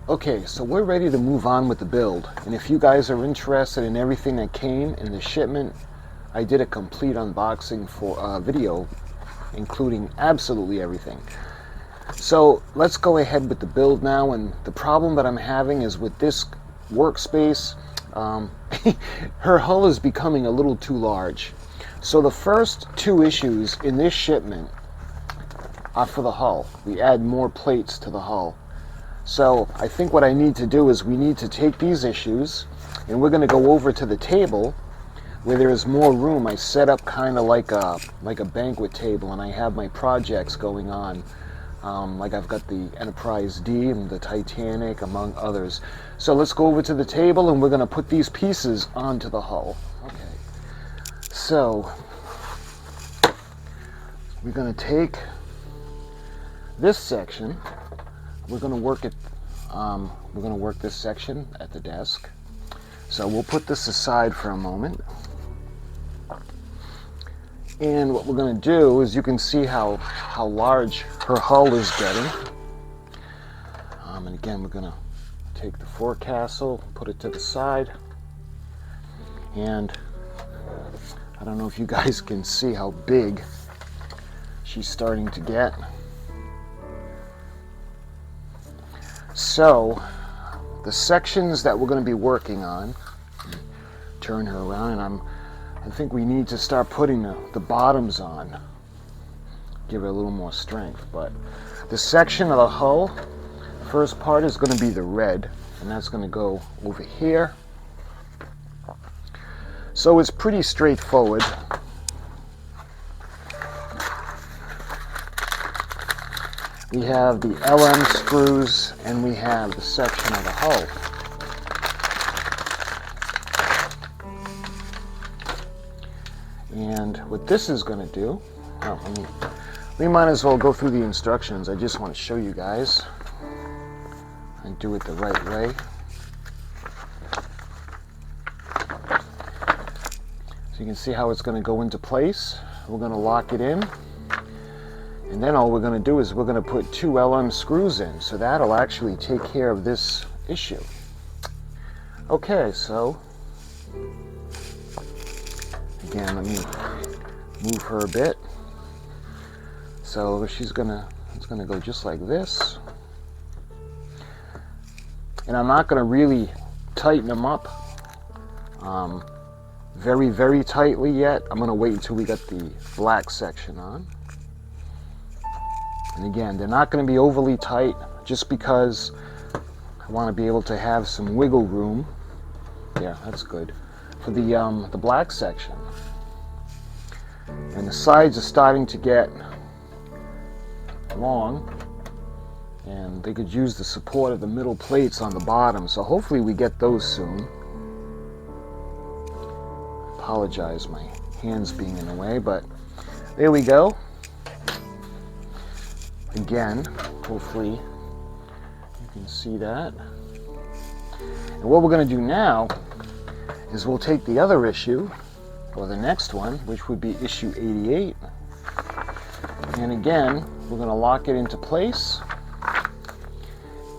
Okay, so we're ready to move on with the build, and if you guys are interested in everything that came in the shipment, I did a complete unboxing for video, including absolutely everything. So let's go ahead with the build now, and the problem that I'm having is with this workspace, her hull is becoming a little too large. So the first two issues in this shipment are for the hull. We add more plates to the hull. So I think what I need to do is we need to take these issues and we're going to go over to the table where there is more room. I set up kind of like a banquet table, and I have my projects going on. Like I've got the Enterprise D and the Titanic, among others. So let's go over to the table and we're going to put these pieces onto the hull. Okay. So we're going to take this section. We're going to work it. We're going to work this section at the desk. So we'll put this aside for a moment. And what we're going to do is, you can see how large her hull is getting. And again, we're going to take the forecastle, put it to the side, and I don't know if you guys can see how big she's starting to get. So the sections that we're going to be working on, turn her around, and I think we need to start putting the bottoms on, give her a little more strength. But the section of the hull, first part is going to be the red, and that's going to go over here. So it's pretty straightforward. We have the LM screws and we have the section of the hull. And what this is going to do, we might as well go through the instructions. I just want to show you guys and do it the right way. So you can see how it's going to go into place. We're going to lock it in. And then all we're going to do is we're going to put 2 LM screws in. So that'll actually take care of this issue. Okay, so again, let me move her a bit. So it's going to go just like this. And I'm not going to really tighten them up very, very tightly yet. I'm going to wait until we get the black section on. And again, they're not going to be overly tight, just because I want to be able to have some wiggle room. Yeah, that's good. For the black section. And the sides are starting to get long, and they could use the support of the middle plates on the bottom. So hopefully we get those soon. I apologize, my hands being in the way, but there we go. Again, hopefully you can see that. And what we're going to do now is we'll take the other issue, or the next one, which would be issue 88. And again, we're going to lock it into place.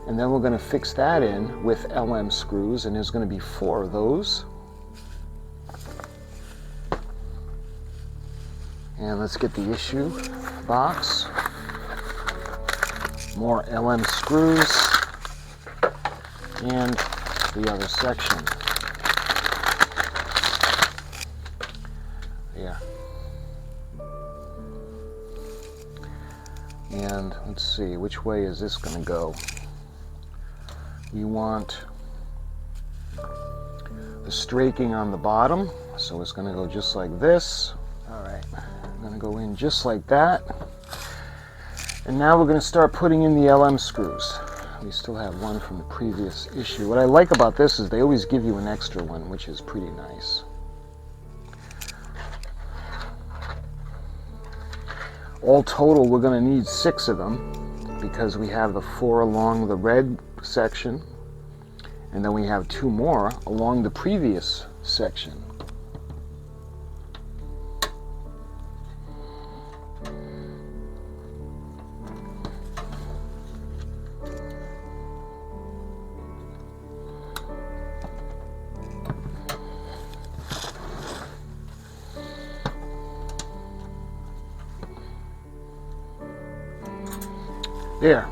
And then we're going to fix that in with LM screws, and there's going to be 4 of those. And let's get the issue box. More LM screws and the other section. Yeah. And let's see, which way is this going to go? We want the straking on the bottom, so it's going to go just like this. All right, I'm going to go in just like that. And now we're going to start putting in the LM screws. We still have one from the previous issue. What I like about this is they always give you an extra one, which is pretty nice. All total, we're going to need 6 of them, because we have the 4 along the red section, and then we have 2 more along the previous section. There.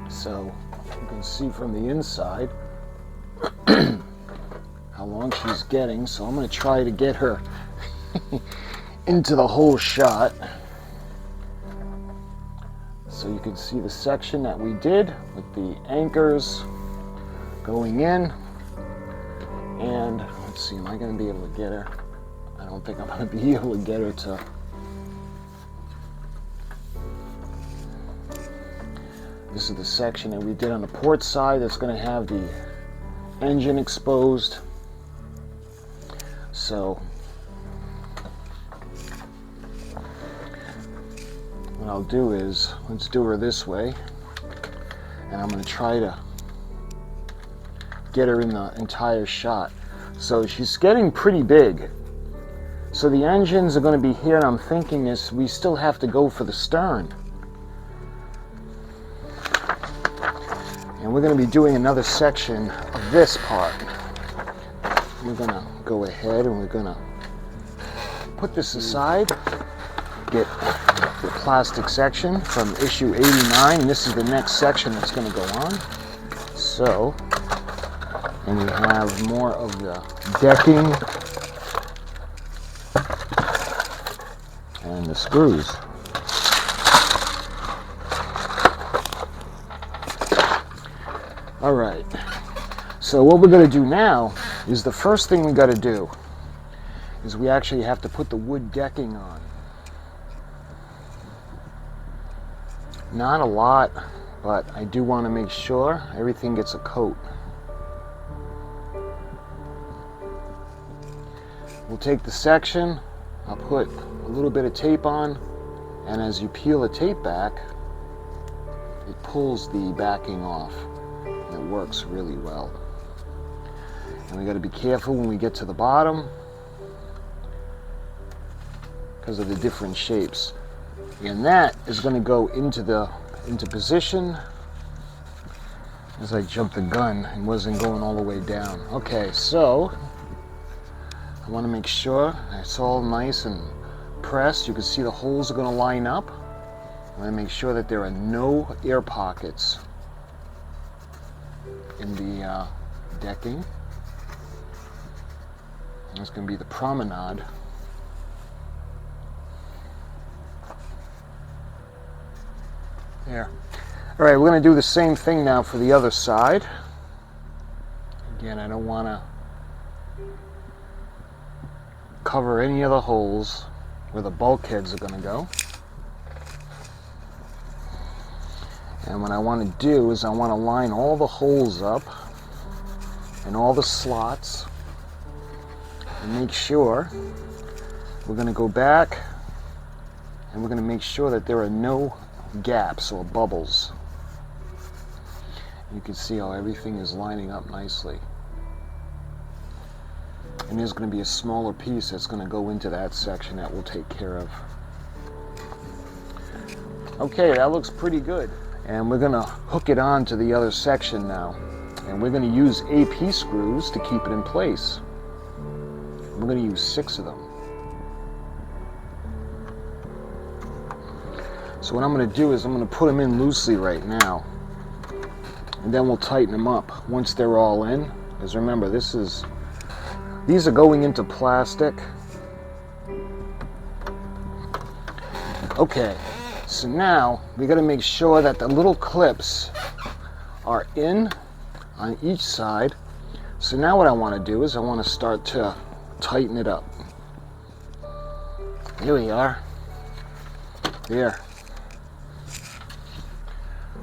So you can see from the inside how long she's getting. So I'm going to try to get her into the whole shot. So you can see the section that we did with the anchors going in. And let's see, am I going to be able to get her? I don't think I'm going to be able to get her to... This is the section that we did on the port side that's going to have the engine exposed. So what I'll do is, let's do her this way, and I'm going to try to get her in the entire shot. So she's getting pretty big. So the engines are going to be here, and I'm thinking is we still have to go for the stern. And we're going to be doing another section of this part. We're going to go ahead and we're going to put this aside, get the plastic section from issue 89, and this is the next section that's going to go on. So, and we have more of the decking and the screws. All right, so what we're going to do now is the first thing we got to do is we actually have to put the wood decking on. Not a lot, but I do want to make sure everything gets a coat. We'll take the section, I'll put a little bit of tape on, and as you peel the tape back, it pulls the backing off. It works really well. And we got to be careful when we get to the bottom because of the different shapes. And that is going to go into position as I jumped the gun and wasn't going all the way down. Okay, so I want to make sure it's all nice and pressed. You can see the holes are going to line up. I want to make sure that there are no air pockets in the decking. It's going to be the promenade. There. All right, we're going to do the same thing now for the other side. Again, I don't want to cover any of the holes where the bulkheads are going to go. And what I want to do is I want to line all the holes up and all the slots and make sure we're going to go back and we're going to make sure that there are no gaps or bubbles. You can see how everything is lining up nicely. And there's going to be a smaller piece that's going to go into that section that we'll take care of. Okay, that looks pretty good. And we're going to hook it on to the other section now. And we're going to use AP screws to keep it in place. We're going to use 6 of them. So what I'm going to do is I'm going to put them in loosely right now. And then we'll tighten them up once they're all in. Because remember, these are going into plastic. Okay. So now we got to make sure that the little clips are in on each side. So now what I want to do is I want to start to tighten it up. Here we are. There.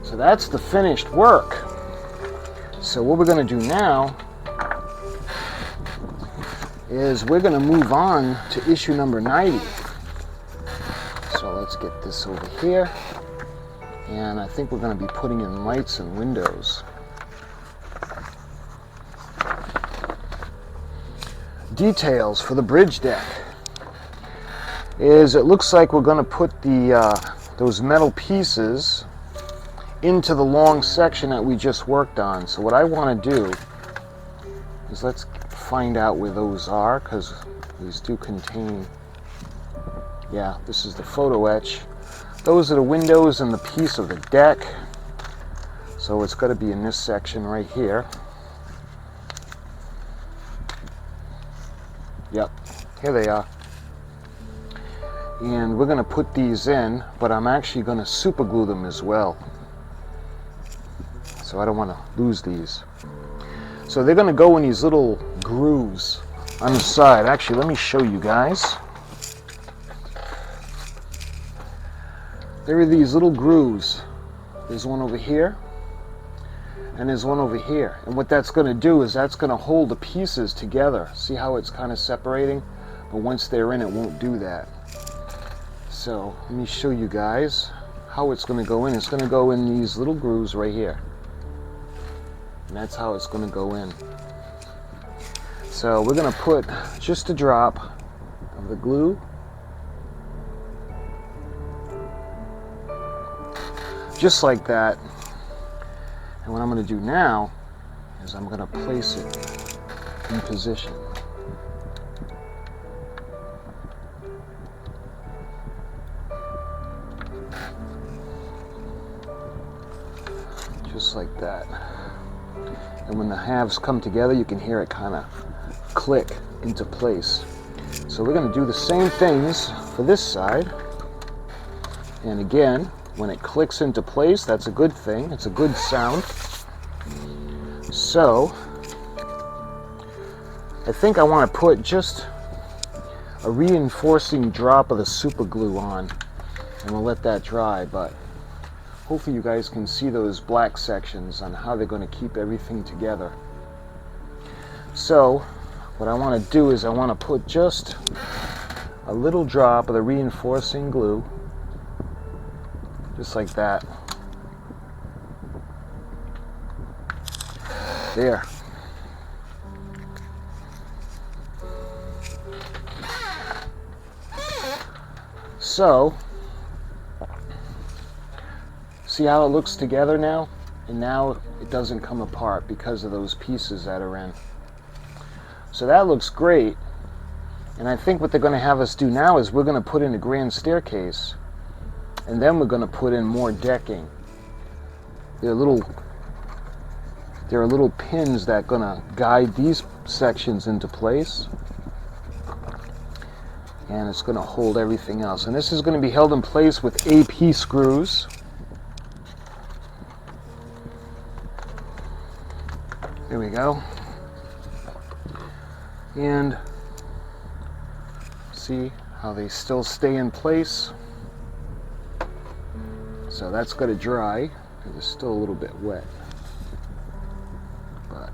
So that's the finished work. So what we're going to do now is we're going to move on to issue number 90. So let's get this over here, and I think we're going to be putting in lights and windows. Details for the bridge deck is it looks like we're going to put those metal pieces into the long section that we just worked on. So what I want to do is let's find out where those are, because these do contain, yeah, this is the photo etch. those are the windows and the piece of the deck. So it's got to be in this section right here. Yep, here they are. And we're going to put these in, but I'm actually going to super glue them as well. So I don't want to lose these. So they're going to go in these little grooves on the side. Actually, let me show you guys. There are these little grooves. There's one over here, and there's one over here. And what that's going to do is that's going to hold the pieces together. See how it's kind of separating? But once they're in, it won't do that. So let me show you guys how it's going to go in. It's going to go in these little grooves right here. And that's how it's going to go in. So we're going to put just a drop of the glue. Just like that. And what I'm going to do now is I'm going to place it in position. Just like that. And when the halves come together, you can hear it kind of click into place. So we're going to do the same things for this side. And again, when it clicks into place, that's a good thing. It's a good sound. So I think I want to put just a reinforcing drop of the super glue on, and we'll let that dry. But hopefully you guys can see those black sections on how they're going to keep everything together. So what I want to do is I want to put just a little drop of the reinforcing glue, just like that. There. So see how it looks together now? And now it doesn't come apart because of those pieces that are in. So that looks great. And I think what they're going to have us do now is we're going to put in a grand staircase. And then we're going to put in more decking. There are little pins that are going to guide these sections into place. And it's going to hold everything else. And this is going to be held in place with AP screws. There we go. And see how they still stay in place. So that's got to dry because it's still a little bit wet. But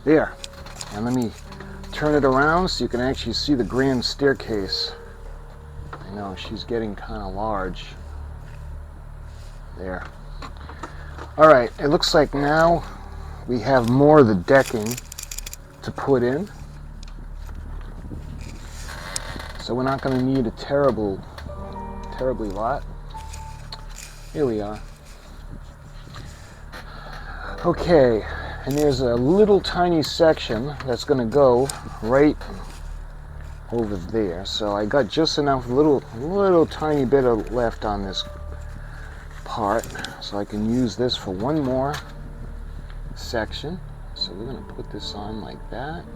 there. And let me turn it around so you can actually see the grand staircase. I know she's getting kind of large. There. All right, it looks like now we have more of the decking to put in. So we're not going to need a terribly lot. Here we are. Okay, and there's a little tiny section that's going to go right over there. So I got just enough little tiny bit of left on this part, so I can use this for one more section. So we're going to put this on like that.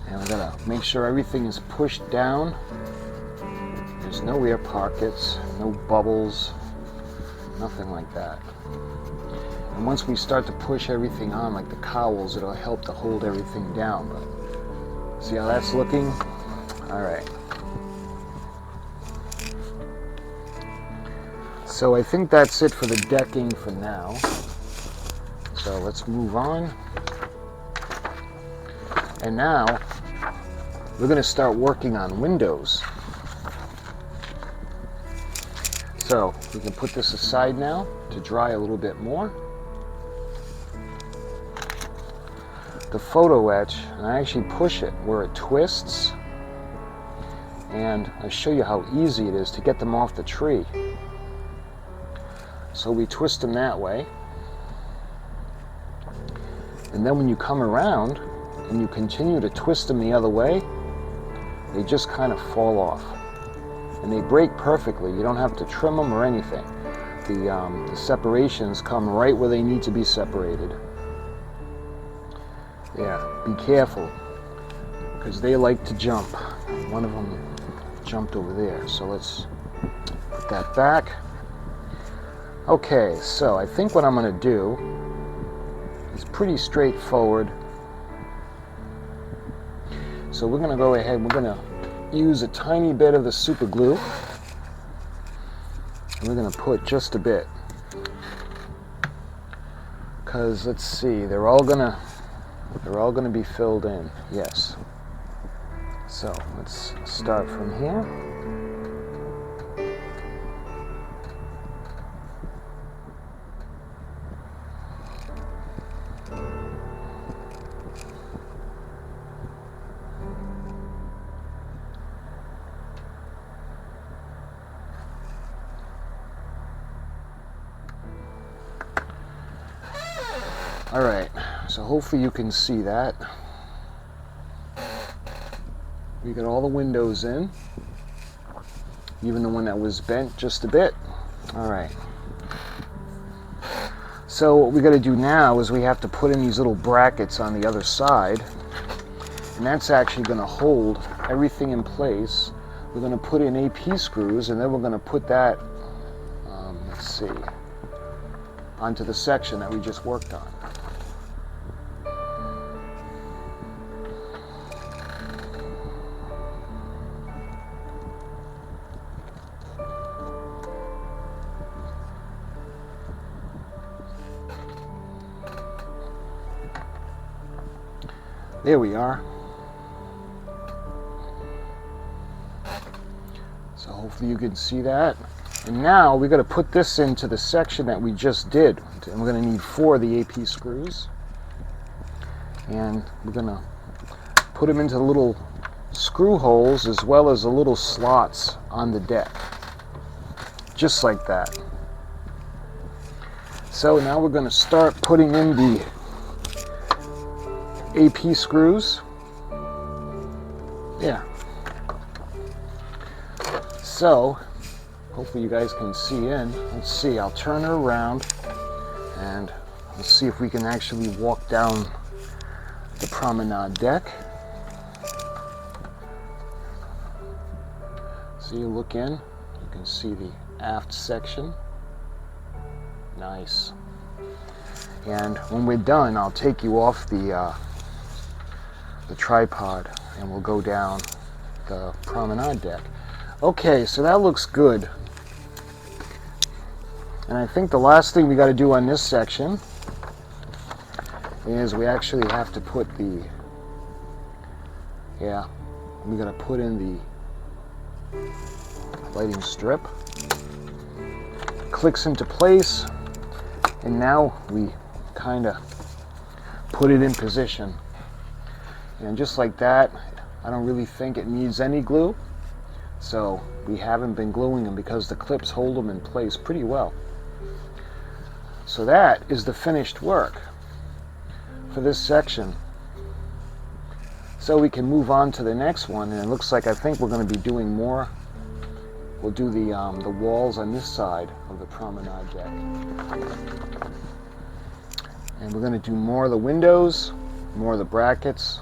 And we're going to make sure everything is pushed down. There's no air pockets, no bubbles, nothing like that. And once we start to push everything on, like the cowls, it'll help to hold everything down. But see how that's looking? All right. So I think that's it for the decking for now. So let's move on. And now we're going to start working on windows. So we can put this aside now to dry a little bit more. The photo etch, and I actually push it where it twists, and I show you how easy it is to get them off the tree. So we twist them that way, and then when you come around and you continue to twist them the other way, they just kind of fall off. and they break perfectly. You don't have to trim them or anything. The separations come right where they need to be separated. Yeah, be careful, because they like to jump. One of them jumped over there, so let's put that back. Okay, so I think what I'm going to do is pretty straightforward. So we're going to go ahead, we're going to use a tiny bit of the super glue, and we're going to put just a bit, because let's see, they're all going to be filled in. Yes. So let's start from here. All right, so hopefully you can see that. We got all the windows in, even the one that was bent just a bit. All right. So what we got to do now is we have to put in these little brackets on the other side, and that's actually going to hold everything in place. We're going to put in AP screws, and then we're going to put that, let's see, onto the section that we just worked on. There we are. So hopefully you can see that. And now we're going to put this into the section that we just did. And we're going to need 4 of the AP screws. And we're going to put them into the little screw holes as well as the little slots on the deck. Just like that. So now we're going to start putting in the AP screws. Yeah. So hopefully you guys can see in. Let's see, I'll turn it around and let's see if we can actually walk down the promenade deck. So you look in, you can see the aft section. Nice. And when we're done, I'll take you off the tripod and we'll go down the promenade deck. Okay, so that looks good. And I think the last thing we got to do on this section is we actually have to put we got to put in the lighting strip. Clicks into place, and now we kind of put it in position. And just like that, I don't really think it needs any glue. So we haven't been gluing them because the clips hold them in place pretty well. So that is the finished work for this section. So we can move on to the next one, and it looks like I think we're going to be doing more. We'll do the walls on this side of the promenade deck. And we're going to do more of the windows, more of the brackets.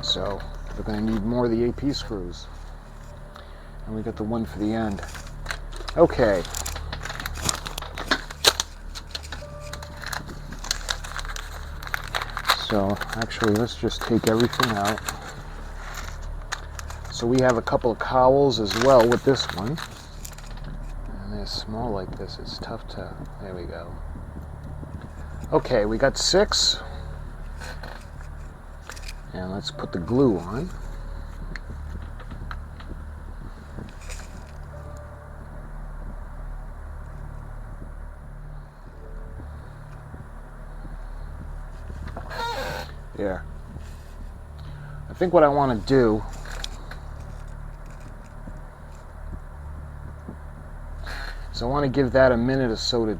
So we're going to need more of the AP screws. And we got the one for the end. Okay. So actually, let's just take everything out. So we have a couple of cowls as well with this one. And they're small like this, it's tough to, there we go. Okay, we got 6. And let's put the glue on. There. I think what I want to do is I want to give that a minute or so to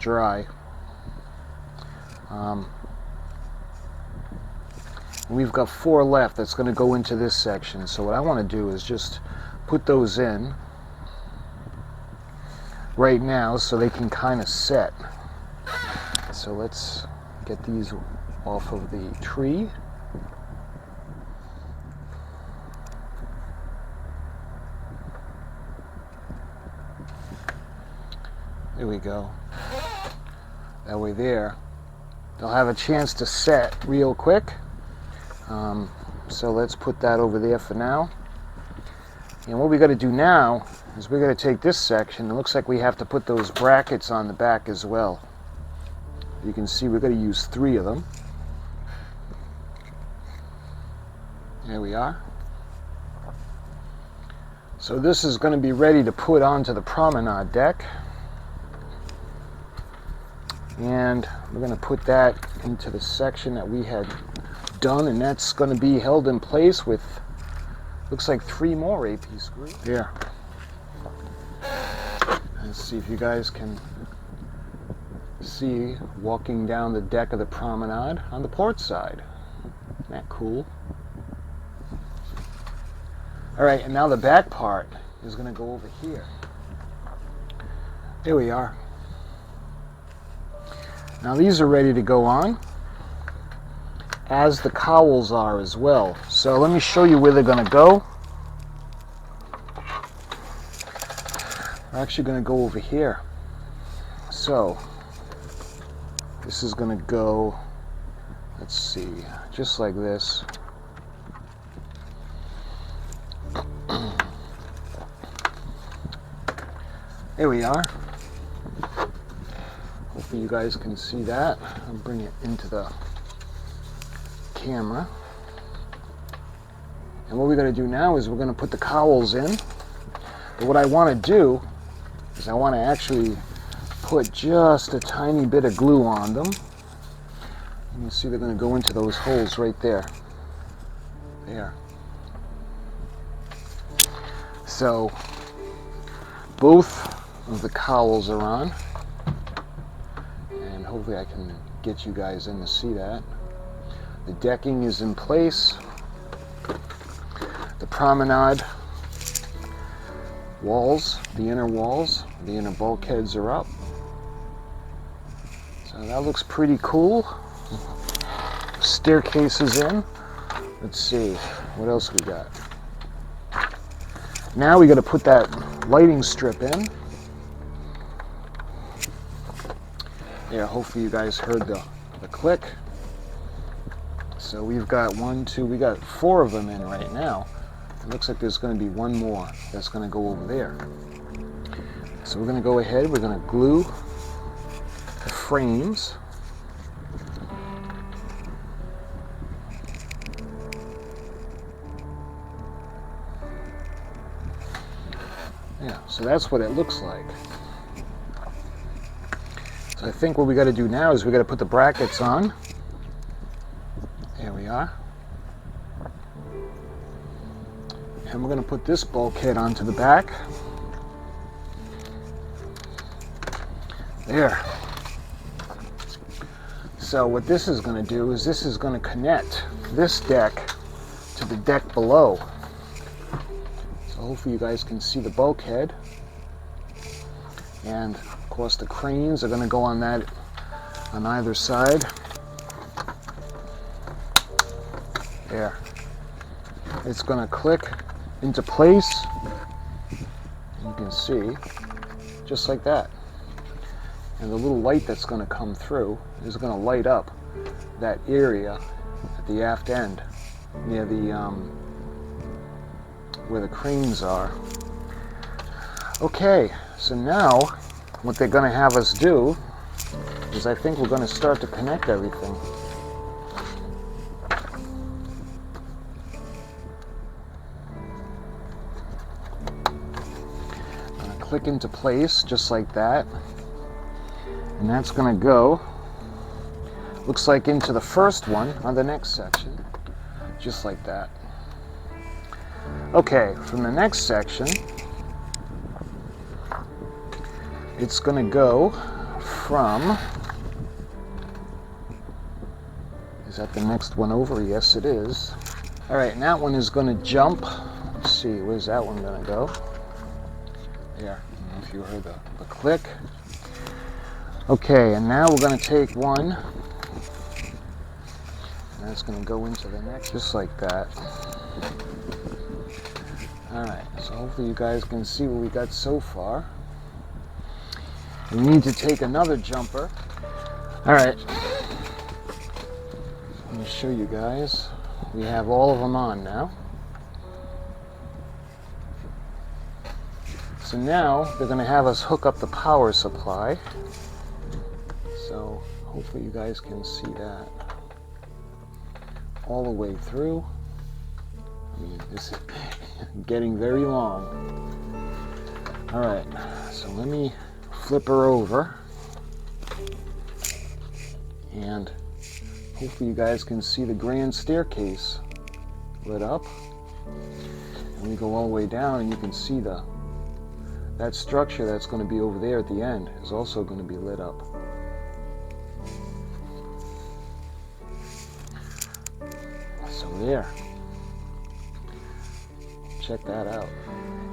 We've got 4 left that's going to go into this section. So what I want to do is just put those in right now so they can kind of set. So let's get these off of the tree. There we go. That way there, they'll have a chance to set real quick. So let's put that over there for now. And what we got to do now is we're going to take this section. It looks like we have to put those brackets on the back as well. You can see we're going to use 3 of them. There we are. So this is going to be ready to put onto the promenade deck. And we're going to put that into the section that we had done, and that's going to be held in place with, looks like 3 more AP screws. There. Let's see if you guys can see walking down the deck of the promenade on the port side. Isn't that cool? All right, and now the back part is going to go over here. There we are. Now these are ready to go on, as the cowls are as well. So let me show you where they're going to go. We're actually going to go over here. So this is going to go, let's see, just like this. There we are. Hopefully you guys can see that. I'll bring it into the camera. And what we're going to do now is we're going to put the cowls in. But what I want to do is I want to actually put just a tiny bit of glue on them. And you see they're going to go into those holes right there. There. So both of the cowls are on. And hopefully I can get you guys in to see that. The decking is in place. The promenade walls, the inner bulkheads are up. So that looks pretty cool. Staircase is in. Let's see, what else we got? Now we got to put that lighting strip in. Yeah, hopefully you guys heard the click. So we've got 1, 2, we got 4 of them in right now. It looks like there's going to be 1 more that's going to go over there. So we're going to go ahead, we're going to glue the frames. Yeah, so that's what it looks like. So I think what we got to do now is we got to put the brackets on. There we are. And we're going to put this bulkhead onto the back. There. So what this is going to do is this is going to connect this deck to the deck below. So hopefully you guys can see the bulkhead. And of course the cranes are going to go on that on either side. There. It's going to click into place. You can see, just like that. And the little light that's going to come through is going to light up that area at the aft end near the where the cranes are. Okay, so now what they're going to have us do is I think we're going to start to connect everything. Click into place just like that, and that's going to go, looks like, into the first one on the next section, just like that. Okay, from the next section it's going to go from, is that the next one over? Yes, it is. All right, and that one is going to jump. Let's see, where's that one going to go? There. I don't know if you heard the click. Okay, and now we're going to take one. And that's going to go into the next, just like that. All right, so hopefully you guys can see what we got so far. We need to take another jumper. All right. Let me show you guys. We have all of them on now. So now they're going to have us hook up the power supply. So hopefully you guys can see that all the way through. I mean, this is getting very long. All right, so let me flip her over, and hopefully you guys can see the grand staircase lit up. And we go all the way down, and you can see that structure that's going to be over there at the end is also going to be lit up. So there. Check that out.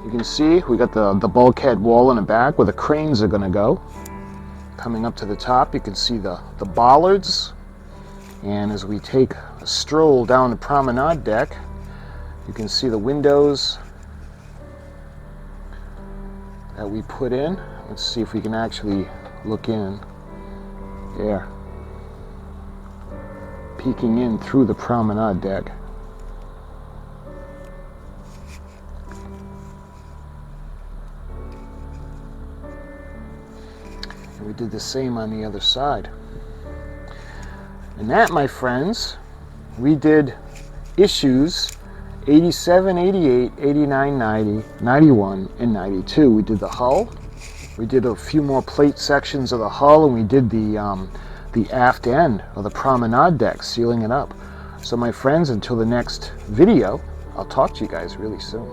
You can see we got the bulkhead wall in the back where the cranes are going to go. Coming up to the top, you can see the bollards. And as we take a stroll down the promenade deck, you can see the windows that we put in. Let's see if we can actually look in. There. Peeking in through the promenade deck. And we did the same on the other side. And that, my friends, we did issues 87, 88, 89, 90, 91, and 92. We did the hull. We did a few more plate sections of the hull, and we did the aft end of the promenade deck, sealing it up. So my friends, until the next video, I'll talk to you guys really soon.